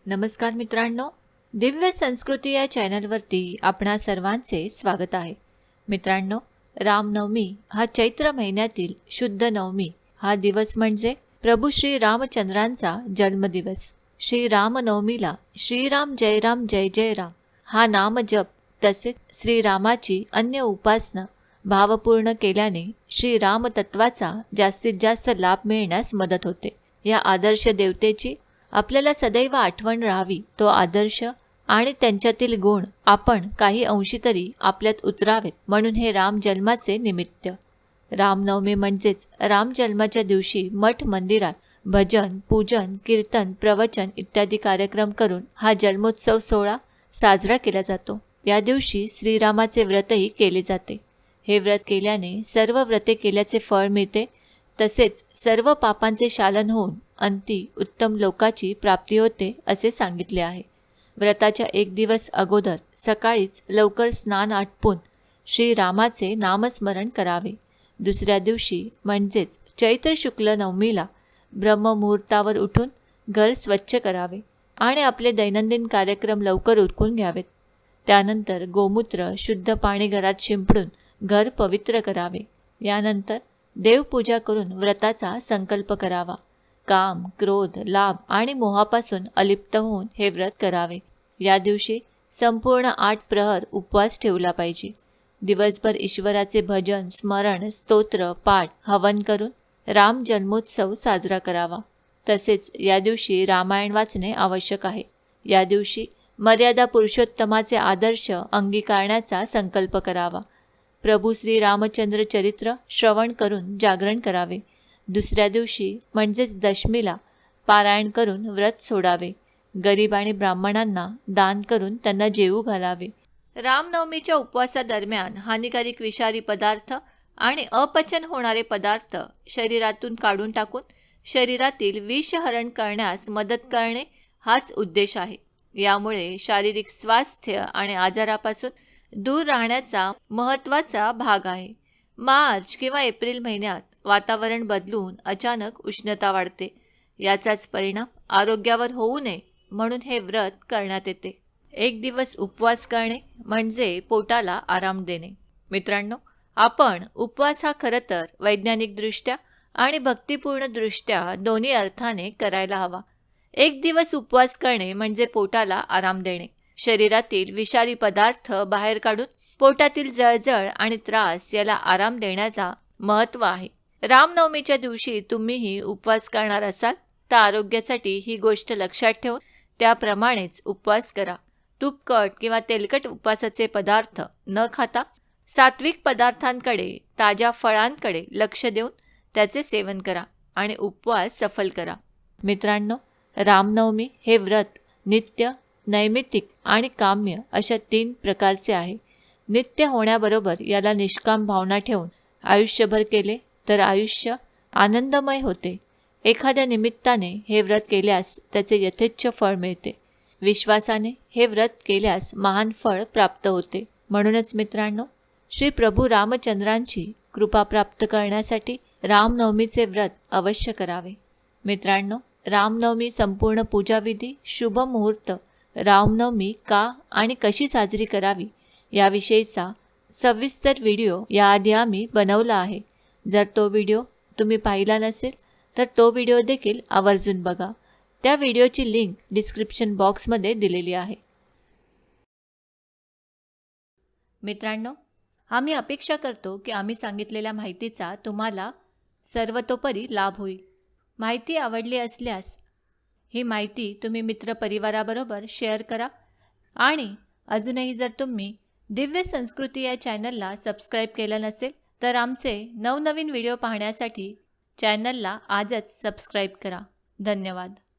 नमस्कार मित्रांनो, दिव्य संस्कृती या चॅनलवरती आपणा सर्वांचे स्वागत आहे. मित्रांनो, रामनवमी हा चैत्र महिन्यातील शुद्ध नवमी हा दिवस म्हणजे प्रभू श्री रामचंद्रांचा जन्मदिवस. श्री रामनवमीला श्रीराम जय जय राम हा नामजप तसेच श्रीरामाची अन्य उपासना भावपूर्ण केल्याने श्री रामतत्वाचा जास्तीत जास्त लाभ मिळण्यास मदत होते. या आदर्श देवतेची आपल्याला सदैव आठवण राहावी. तो आदर्श आणि त्यांच्यातील गुण आपण काही अंशी तरी आपल्यात उतरावेत म्हणून हे राम जन्माचे निमित्त. रामनवमी म्हणजेच राम जन्माच्या दिवशी मठ मंदिरात भजन, पूजन, कीर्तन, प्रवचन इत्यादी कार्यक्रम करून हा जन्मोत्सव सोहळा साजरा केला जातो. या दिवशी श्रीरामाचे व्रतही केले जाते. हे व्रत केल्याने सर्व व्रते केल्याचे फळ मिळते. तसेच सर्व पापांचे शालन होऊन अंती उत्तम लोकाची प्राप्ती होते असे सांगितले आहे. व्रताच्या एक दिवस अगोदर सकाळीच लवकर स्नान आटपून श्रीरामाचे नामस्मरण करावे. दुसऱ्या दिवशी म्हणजेच चैत्र शुक्ल नवमीला ब्रह्ममुहूर्तावर उठून घर स्वच्छ करावे आणि आपले दैनंदिन कार्यक्रम लवकर उरकून घ्यावेत. त्यानंतर गोमूत्र शुद्ध पाणी घरात शिंपडून घर पवित्र करावे. यानंतर देवपूजा करून व्रताचा संकल्प करावा. काम, क्रोध, लाभ आणि मोहापासून अलिप्त होऊन हे व्रत करावे. या दिवशी संपूर्ण 8 प्रहर उपवास ठेवला पाहिजे. दिवसभर ईश्वराचे भजन, स्मरण, स्तोत्र, पाठ, हवन करून राम जन्मोत्सव साजरा करावा. तसेच या दिवशी रामायण वाचणे आवश्यक आहे. या दिवशी मर्यादा पुरुषोत्तमाचे आदर्श अंगीकारण्याचा संकल्प करावा. प्रभू श्री रामचंद्र चरित्र श्रवण करून जागरण करावे. दुसऱ्या दिवशी म्हणजेच दशमीला पारायण करून व्रत सोडावे. गरीब आणि ब्राह्मणांना दान करून त्यांना जेवू घालावे. रामनवमीच्या उपवासादरम्यान हानिकारक विषारी पदार्थ आणि अपचन होणारे पदार्थ शरीरातून काढून टाकून शरीरातील विषहरण करण्यास मदत करणे हाच उद्देश आहे. यामुळे शारीरिक स्वास्थ्य आणि आजारापासून दूर राहण्याचा महत्त्वाचा भाग आहे. मार्च किंवा एप्रिल महिन्यात वातावरण बदलून अचानक उष्णता वाढते. याचाच परिणाम आरोग्यावर होऊ नये म्हणून हे व्रत करण्यात येते. एक दिवस उपवास करणे म्हणजे पोटाला आराम देणे. मित्रांनो, आपण उपवास हा खरं तर वैज्ञानिकदृष्ट्या आणि भक्तिपूर्णदृष्ट्या दोन्ही अर्थाने करायला हवा. एक दिवस उपवास करणे म्हणजे पोटाला आराम देणे, शरीरातील विषारी पदार्थ बाहेर काढून पोटातील जळजळ आणि त्रास याला आराम देण्याचा महत्त्व आहे. रामनवमीच्या दिवशी तुम्हीही उपवास करणार असाल तर आरोग्यासाठी ही गोष्ट लक्षात ठेवून त्याप्रमाणेच उपवास करा. तुपकट किंवा तेलकट उपवासाचे पदार्थ न खाता सात्विक पदार्थांकडे, ताज्या फळांकडे लक्ष देऊन त्याचे सेवन करा आणि उपवास सफल करा. मित्रांनो, रामनवमी हे व्रत नित्य, नैमित्तिक आणि काम्य अशा 3 प्रकारचे आहे. नित्य होण्याबरोबर याला निष्काम भावना ठेवून आयुष्यभर केले तर आयुष्य आनंदमय होते. एखाद्या निमित्ताने हे व्रत केल्यास त्याचे यथेच्छ फळ मिळते. विश्वासाने हे व्रत केल्यास महान फळ प्राप्त होते. म्हणूनच मित्रांनो, श्री प्रभू रामचंद्रांची कृपा प्राप्त करण्यासाठी रामनवमीचे व्रत अवश्य करावे. मित्रांनो, रामनवमी संपूर्ण पूजाविधी, शुभ मुहूर्त, रामनवमी का आणि कशी साजरी करावी याविषयीचा सविस्तर व्हिडिओ याआधी आम्ही बनवला आहे. जर तो व्हिडिओ तुम्ही पाहिला नसेल तर तो व्हिडिओ देखील आवर्जून बघा. त्या व्हिडिओची लिंक डिस्क्रिप्शन बॉक्समध्ये दिलेली आहे. मित्रांनो, आम्ही अपेक्षा करतो की आम्ही सांगितलेल्या माहितीचा तुम्हाला सर्वतोपरी लाभ होईल. माहिती आवडली असल्यास ही माहिती तुम्ही मित्रपरिवाराबरोबर शेअर करा आणि अजूनही जर तुम्ही दिव्य संस्कृती या चॅनलला सबस्क्राईब केलं नसेल तर आमचे नवनवीन व्हिडिओ पाहण्यासाठी चॅनलला आजच सबस्क्राईब करा. धन्यवाद.